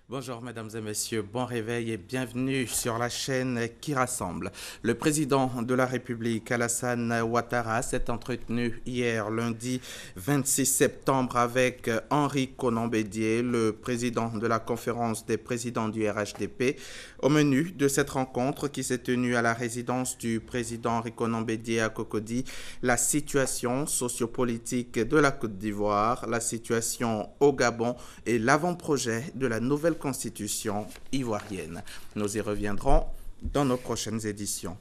Bonjour mesdames et messieurs, bon réveil et bienvenue sur la chaîne qui rassemble. Le président de la République, Alassane Ouattara, s'est entretenu hier lundi 26 septembre avec Henri Konan Bédié, le président de la conférence des présidents du RHDP. Au menu de cette rencontre qui s'est tenue à la résidence du président Henri Konan Bédié à Cocody, la situation sociopolitique de la Côte d'Ivoire, la situation au Gabon et l'avant-projet de la nouvelle constitution ivoirienne. Nous y reviendrons dans nos prochaines éditions.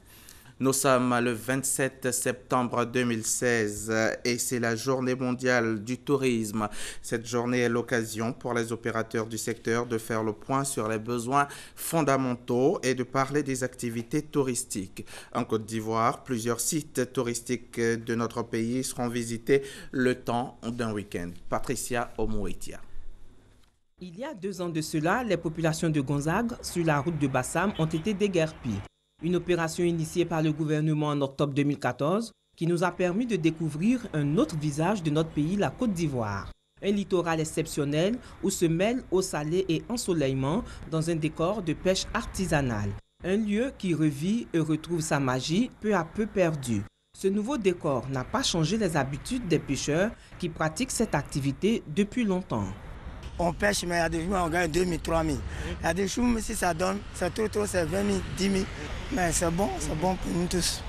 Nous sommes le 27 septembre 2016 et c'est la journée mondiale du tourisme. Cette journée est l'occasion pour les opérateurs du secteur de faire le point sur les besoins fondamentaux et de parler des activités touristiques. En Côte d'Ivoire, plusieurs sites touristiques de notre pays seront visités le temps d'un week-end. Patricia Omouetia. Il y a 2 ans de cela, les populations de Gonzague, sur la route de Bassam, ont été déguerpies. Une opération initiée par le gouvernement en octobre 2014 qui nous a permis de découvrir un autre visage de notre pays, la Côte d'Ivoire. Un littoral exceptionnel où se mêlent eau salée et ensoleillement dans un décor de pêche artisanale. Un lieu qui revit et retrouve sa magie peu à peu perdue. Ce nouveau décor n'a pas changé les habitudes des pêcheurs qui pratiquent cette activité depuis longtemps. On pêche, mais il y a des jours on gagne 2 000, 3 000. Il y a des jours, si ça donne, c'est trop, c'est 20 000, 10 000. Mais c'est bon pour nous tous.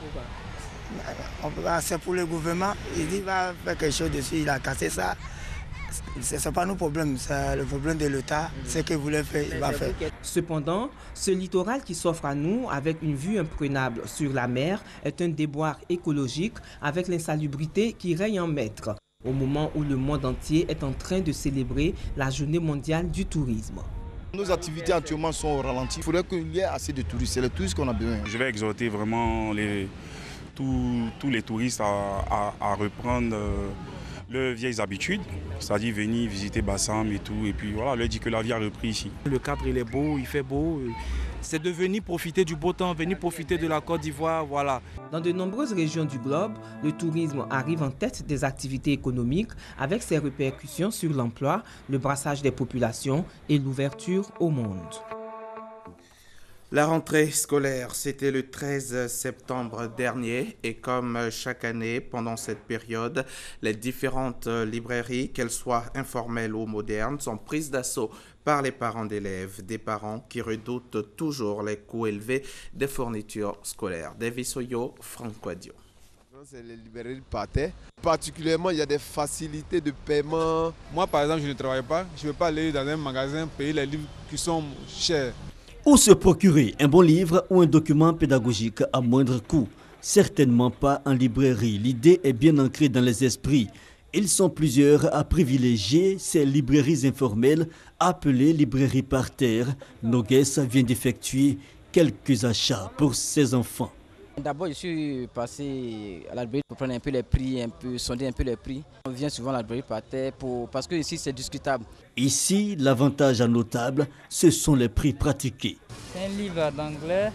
C'est pour le gouvernement, il dit qu'il va faire quelque chose dessus, il a cassé ça. Ce n'est pas nos problèmes, c'est le problème de l'État. Ce qu'il voulait faire, il va faire. Cependant, ce littoral qui s'offre à nous avec une vue imprenable sur la mer est un déboire écologique avec l'insalubrité qui règne en maître, au moment où le monde entier est en train de célébrer la journée mondiale du tourisme. Nos activités actuellement sont au ralenti. Il faudrait qu'il y ait assez de touristes. C'est les touristes qu'on a besoin. Je vais exhorter vraiment tous les touristes à reprendre leurs vieilles habitudes, c'est-à-dire venir visiter Bassam et tout. Et puis voilà, leur dire que la vie a repris ici. Le cadre il est beau, il fait beau. C'est de venir profiter du beau temps, venir profiter de la Côte d'Ivoire, voilà. Dans de nombreuses régions du globe, le tourisme arrive en tête des activités économiques avec ses répercussions sur l'emploi, le brassage des populations et l'ouverture au monde. La rentrée scolaire, c'était le 13 septembre dernier et comme chaque année, pendant cette période, les différentes librairies, qu'elles soient informelles ou modernes, sont prises d'assaut par les parents d'élèves, des parents qui redoutent toujours les coûts élevés des fournitures scolaires. Davis Oyo, Franco Adio. C'est les librairies par terre. Particulièrement, il y a des facilités de paiement. Moi, par exemple, je ne travaille pas. Je ne veux pas aller dans un magasin payer les livres qui sont chers. Où se procurer un bon livre ou un document pédagogique à moindre coût? Certainement pas en librairie. L'idée est bien ancrée dans les esprits. Ils sont plusieurs à privilégier ces librairies informelles appelées librairies par terre. Nogues vient d'effectuer quelques achats pour ses enfants. D'abord, je suis passé à la librairie pour prendre un peu les prix, sonder un peu les prix. On vient souvent à la librairie par terre parce que ici c'est discutable. Ici, l'avantage notable, ce sont les prix pratiqués. C'est un livre d'anglais,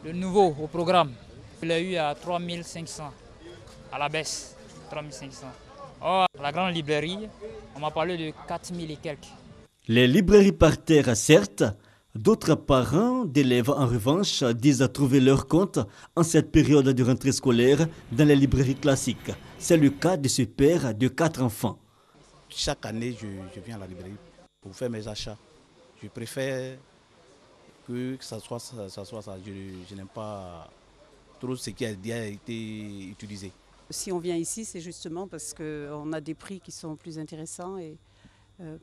le nouveau au programme. Je l'ai eu à 3 500, à la baisse, 3 500. Oh, la grande librairie, on m'a parlé de 4 000 et quelques. Les librairies par terre, certes. D'autres parents d'élèves, en revanche, disent trouver leur compte en cette période de rentrée scolaire dans les librairies classiques. C'est le cas de ce père de 4 enfants. Chaque année, je viens à la librairie pour faire mes achats. Je préfère que ça soit ça. Je n'aime pas trop ce qui a déjà été utilisé. Si on vient ici, c'est justement parce qu'on a des prix qui sont plus intéressants et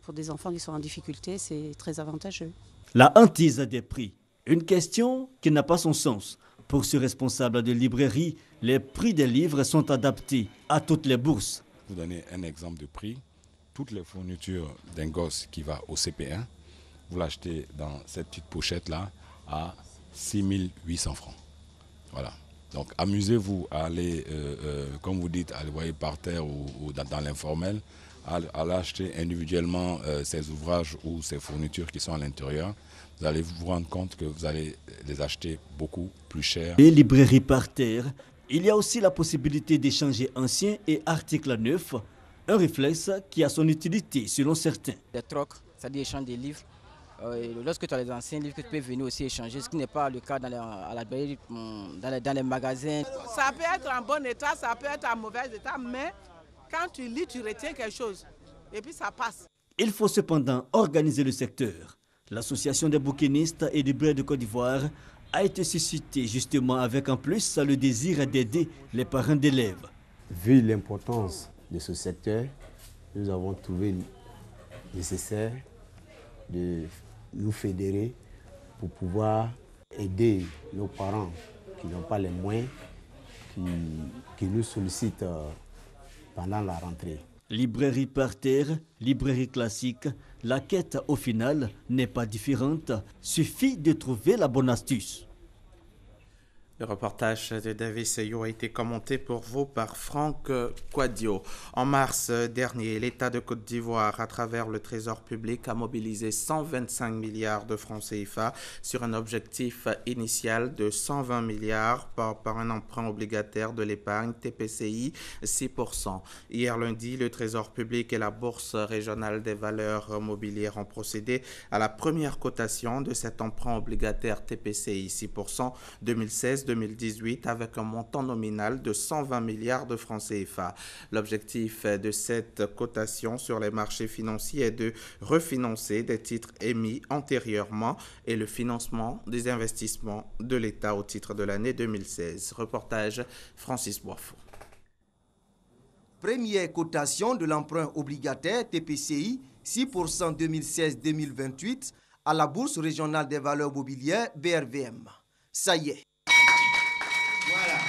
pour des enfants qui sont en difficulté, c'est très avantageux. La hantise des prix, une question qui n'a pas son sens. Pour ce responsable de librairie, les prix des livres sont adaptés à toutes les bourses. Vous donnez un exemple de prix. Toutes les fournitures d'un gosse qui va au CP1, vous l'achetez dans cette petite pochette-là à 6 800 francs. Voilà. Donc amusez-vous à aller, comme vous dites, à les voir par terre ou dans l'informel, à acheter individuellement ces ouvrages ou ces fournitures qui sont à l'intérieur. Vous allez vous rendre compte que vous allez les acheter beaucoup plus cher. Les librairies par terre, Il y a aussi la possibilité d'échanger anciens et articles neufs, un réflexe qui a son utilité selon certains. Des trocs, c'est-à-dire échange des livres. Lorsque tu as les anciens livres que tu peux venir aussi échanger, ce qui n'est pas le cas dans les magasins. Ça peut être en bon état, ça peut être en mauvais état, mais quand tu lis, tu retiens quelque chose et puis ça passe. Il faut cependant organiser le secteur. L'association des bouquinistes et libraires de Côte d'Ivoire a été suscitée justement avec en plus le désir d'aider les parents d'élèves. Vu l'importance de ce secteur, nous avons trouvé nécessaire de nous fédérer pour pouvoir aider nos parents qui n'ont pas les moyens, qui nous sollicitent pendant la rentrée. Librairie par terre, librairie classique, la quête au final n'est pas différente. Suffit de trouver la bonne astuce. Le reportage de David Seyo a été commenté pour vous par Franck Quadio. En mars dernier, l'État de Côte d'Ivoire, à travers le Trésor public, a mobilisé 125 milliards de francs CFA sur un objectif initial de 120 milliards par un emprunt obligataire de l'épargne TPCI 6%. Hier lundi, le Trésor public et la Bourse régionale des valeurs mobilières ont procédé à la première cotation de cet emprunt obligataire TPCI 6% 2016-2018 avec un montant nominal de 120 milliards de francs CFA. L'objectif de cette cotation sur les marchés financiers est de refinancer des titres émis antérieurement et le financement des investissements de l'État au titre de l'année 2016. Reportage Francis Boifou. Première cotation de l'emprunt obligataire TPCI 6% 2016-2028 à la Bourse régionale des valeurs mobilières BRVM. Ça y est. Voilà.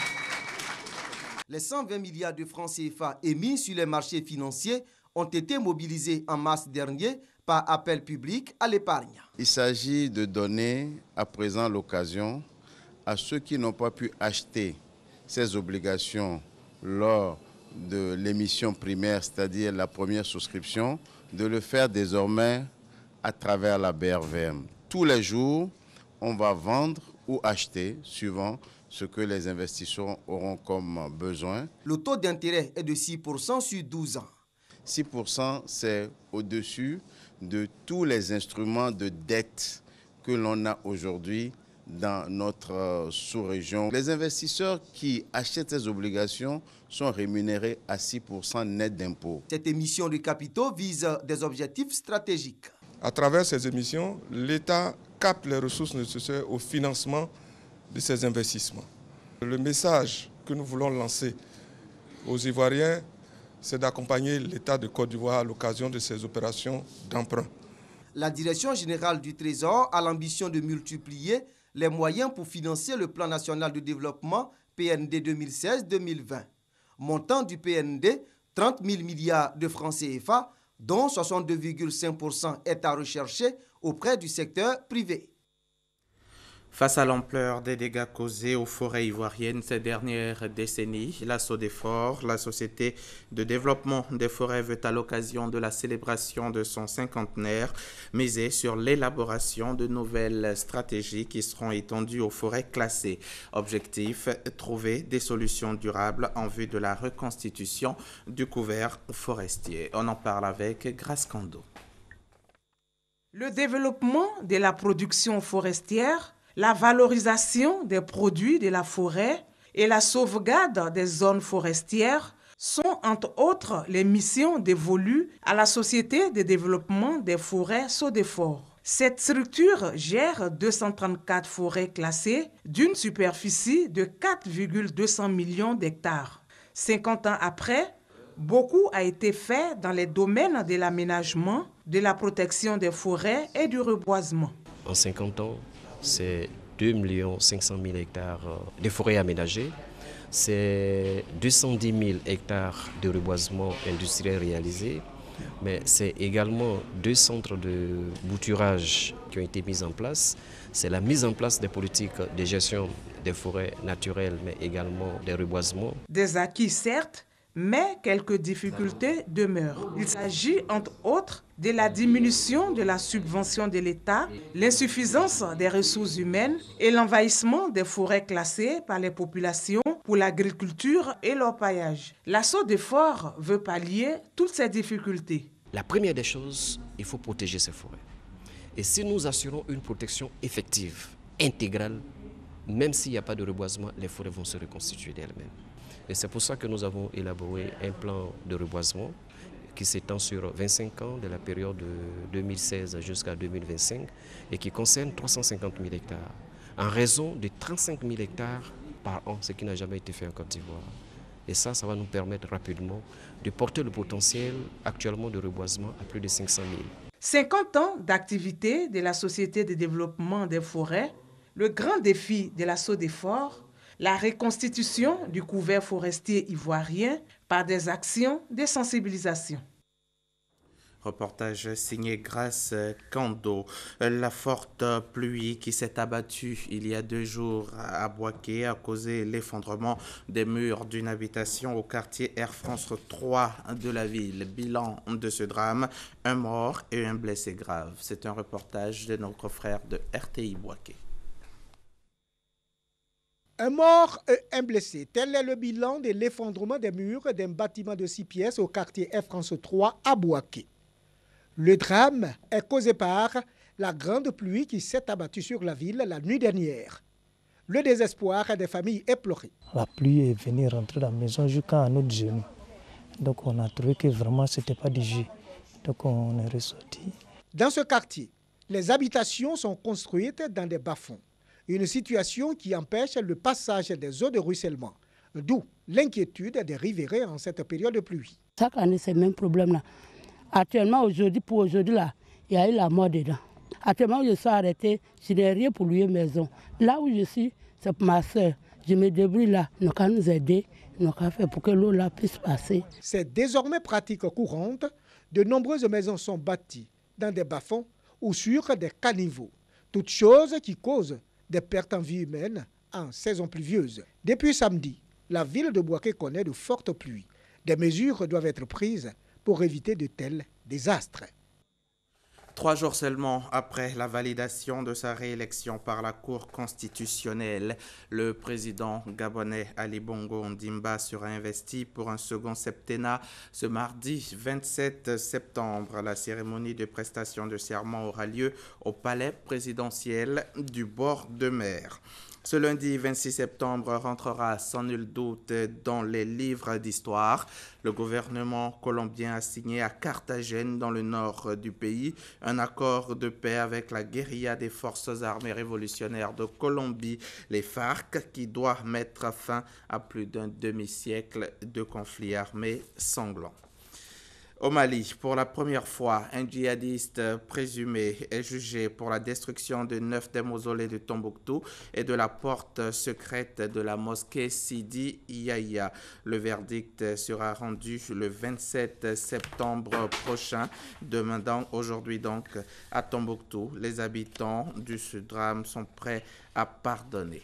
Les 120 milliards de francs CFA émis sur les marchés financiers ont été mobilisés en mars dernier par appel public à l'épargne. Il s'agit de donner à présent l'occasion à ceux qui n'ont pas pu acheter ces obligations lors de l'émission primaire, c'est-à-dire la première souscription, de le faire désormais à travers la BRVM. Tous les jours, on va vendre ou acheter, suivant ce que les investisseurs auront comme besoin. Le taux d'intérêt est de 6% sur 12 ans. 6%, c'est au-dessus de tous les instruments de dette que l'on a aujourd'hui dans notre sous-région. Les investisseurs qui achètent ces obligations sont rémunérés à 6% net d'impôts. Cette émission de capitaux vise des objectifs stratégiques. À travers ces émissions, l'État capte les ressources nécessaires au financement de ces investissements. Le message que nous voulons lancer aux Ivoiriens, c'est d'accompagner l'État de Côte d'Ivoire à l'occasion de ces opérations d'emprunt. La Direction générale du Trésor a l'ambition de multiplier les moyens pour financer le Plan national de développement PND 2016-2020. Montant du PND, 30 000 milliards de francs CFA, dont 62,5% est à rechercher auprès du secteur privé. Face à l'ampleur des dégâts causés aux forêts ivoiriennes ces dernières décennies, la SODEFOR, la Société de développement des forêts, veut à l'occasion de la célébration de son cinquantenaire miser sur l'élaboration de nouvelles stratégies qui seront étendues aux forêts classées. Objectif, trouver des solutions durables en vue de la reconstitution du couvert forestier. On en parle avec Grace Kando. Le développement de la production forestière, la valorisation des produits de la forêt et la sauvegarde des zones forestières sont entre autres les missions dévolues à la Société de développement des forêts SODEFOR. Cette structure gère 234 forêts classées d'une superficie de 4,200 millions d'hectares. 50 ans après, beaucoup a été fait dans les domaines de l'aménagement, de la protection des forêts et du reboisement. En 50 ans, c'est 2 500 000 hectares de forêts aménagées, c'est 210 000 hectares de reboisement industriel réalisés, mais c'est également 2 centres de bouturage qui ont été mis en place. C'est la mise en place des politiques de gestion des forêts naturelles, mais également des reboisements. Des acquis certes, Mais quelques difficultés demeurent. Il s'agit entre autres de la diminution de la subvention de l'État, l'insuffisance des ressources humaines et l'envahissement des forêts classées par les populations pour l'agriculture et l'orpaillage. L'assaut des forêts veut pallier toutes ces difficultés. La première des choses, il faut protéger ces forêts. Et si nous assurons une protection effective, intégrale, même s'il n'y a pas de reboisement, les forêts vont se reconstituer d'elles-mêmes. Et c'est pour ça que nous avons élaboré un plan de reboisement qui s'étend sur 25 ans de la période de 2016 jusqu'à 2025 et qui concerne 350 000 hectares, en raison de 35 000 hectares par an, ce qui n'a jamais été fait en Côte d'Ivoire. Et ça va nous permettre rapidement de porter le potentiel actuellement de reboisement à plus de 500 000. 50 ans d'activité de la Société de développement des forêts, le grand défi de l'assaut des forêts, la reconstitution du couvert forestier ivoirien par des actions de sensibilisation. Reportage signé Grace Kando. La forte pluie qui s'est abattue il y a 2 jours à Bouaké a causé l'effondrement des murs d'une habitation au quartier Air France 3 de la ville. Bilan de ce drame, un mort et un blessé grave. C'est un reportage de nos confrères de RTI Bouaké. Un mort et un blessé. Tel est le bilan de l'effondrement des murs d'un bâtiment de 6 pièces au quartier Air France 3 à Bouaké. Le drame est causé par la grande pluie qui s'est abattue sur la ville la nuit dernière. Le désespoir des familles éplorées. La pluie est venue rentrer dans la maison jusqu'à notre genou. Donc on a trouvé que vraiment ce n'était pas du jus. Donc on est ressorti. Dans ce quartier, les habitations sont construites dans des bas-fonds. Une situation qui empêche le passage des eaux de ruissellement. D'où l'inquiétude des riverains en cette période de pluie. Chaque année, c'est le même problème-là. Actuellement, pour aujourd'hui, là, il y a eu la mort dedans. Actuellement, je suis arrêtée, je n'ai rien pour louer maison. Là où je suis, c'est pour ma soeur. Je me débrouille là, ils n'ont qu'à nous aider, ils n'ont qu'à faire pour que l'eau là puisse passer. C'est désormais pratique courante. De nombreuses maisons sont bâties dans des bas-fonds ou sur des caniveaux. Toutes choses qui causent des pertes en vie humaine en saison pluvieuse. Depuis samedi, la ville de Bouaké connaît de fortes pluies. Des mesures doivent être prises pour éviter de tels désastres. 3 jours seulement après la validation de sa réélection par la Cour constitutionnelle, le président gabonais Ali Bongo Ondimba sera investi pour un second septennat ce mardi 27 septembre. La cérémonie de prestation de serment aura lieu au palais présidentiel du bord de mer. Ce lundi 26 septembre rentrera sans nul doute dans les livres d'histoire. Le gouvernement colombien a signé à Carthagène, dans le nord du pays, un accord de paix avec la guérilla des forces armées révolutionnaires de Colombie, les FARC, qui doit mettre fin à plus d'un demi-siècle de conflits armés sanglants. Au Mali, pour la première fois, un djihadiste présumé est jugé pour la destruction de 9 des mausolées de Tombouctou et de la porte secrète de la mosquée Sidi Yahya. Le verdict sera rendu le 27 septembre prochain, demandant aujourd'hui donc à Tombouctou. Les habitants de ce drame sont prêts à pardonner.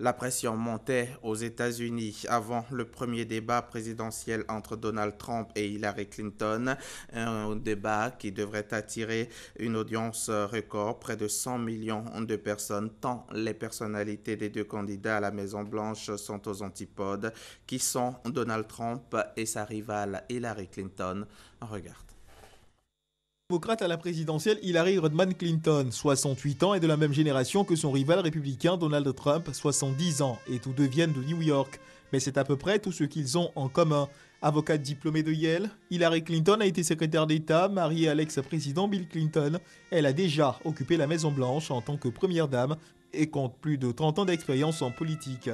La pression montait aux États-Unis avant le premier débat présidentiel entre Donald Trump et Hillary Clinton. Un débat qui devrait attirer une audience record, près de 100 millions de personnes, tant les personnalités des 2 candidats à la Maison-Blanche sont aux antipodes, qui sont Donald Trump et sa rivale Hillary Clinton. On regarde. Démocrate à la présidentielle, Hillary Rodham Clinton, 68 ans, est de la même génération que son rival républicain Donald Trump, 70 ans, et tous deux viennent de New York. Mais c'est à peu près tout ce qu'ils ont en commun. Avocate diplômée de Yale, Hillary Clinton a été secrétaire d'État, mariée à l'ex-président Bill Clinton. Elle a déjà occupé la Maison-Blanche en tant que première dame et compte plus de 30 ans d'expérience en politique.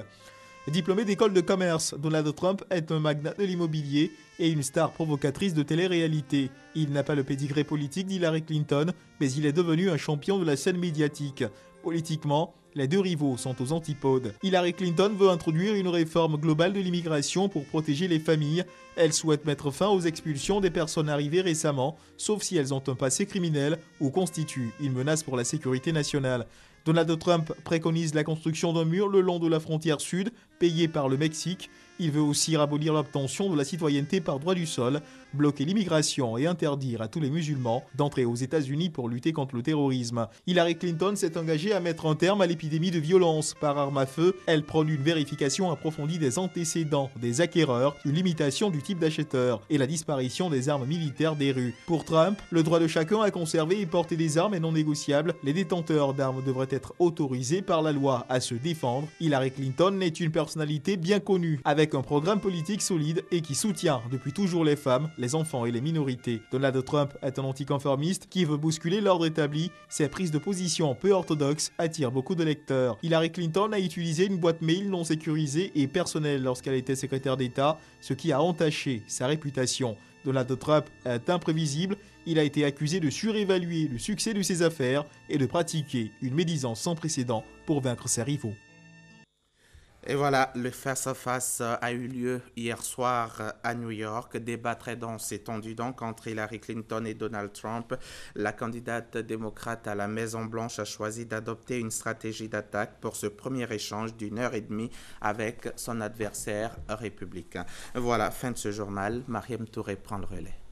Diplômé d'école de commerce, Donald Trump est un magnat de l'immobilier et une star provocatrice de télé-réalité. Il n'a pas le pédigré politique d'Hillary Clinton, mais il est devenu un champion de la scène médiatique. Politiquement, les 2 rivaux sont aux antipodes. Hillary Clinton veut introduire une réforme globale de l'immigration pour protéger les familles. Elle souhaite mettre fin aux expulsions des personnes arrivées récemment, sauf si elles ont un passé criminel ou constituent une menace pour la sécurité nationale. Donald Trump préconise la construction d'un mur le long de la frontière sud, payés par le Mexique. Il veut aussi abolir l'obtention de la citoyenneté par droit du sol, bloquer l'immigration et interdire à tous les musulmans d'entrer aux États-Unis pour lutter contre le terrorisme. Hillary Clinton s'est engagée à mettre un terme à l'épidémie de violence par arme à feu. Elle prône une vérification approfondie des antécédents des acquéreurs, une limitation du type d'acheteur et la disparition des armes militaires des rues. Pour Trump, le droit de chacun à conserver et porter des armes est non négociable. Les détenteurs d'armes devraient être autorisés par la loi à se défendre. Hillary Clinton est une personnalité bien connue, avec un programme politique solide et qui soutient depuis toujours les femmes, les enfants et les minorités. Donald Trump est un anticonformiste qui veut bousculer l'ordre établi. Ses prises de position peu orthodoxes attirent beaucoup de lecteurs. Hillary Clinton a utilisé une boîte mail non sécurisée et personnelle lorsqu'elle était secrétaire d'État, ce qui a entaché sa réputation. Donald Trump est imprévisible. Il a été accusé de surévaluer le succès de ses affaires et de pratiquer une médisance sans précédent pour vaincre ses rivaux. Et voilà, le face-à-face a eu lieu hier soir à New York. Débat très dense et tendu donc entre Hillary Clinton et Donald Trump. La candidate démocrate à la Maison-Blanche a choisi d'adopter une stratégie d'attaque pour ce premier échange d'1h30 avec son adversaire républicain. Voilà, fin de ce journal. Mariam Touré prend le relais.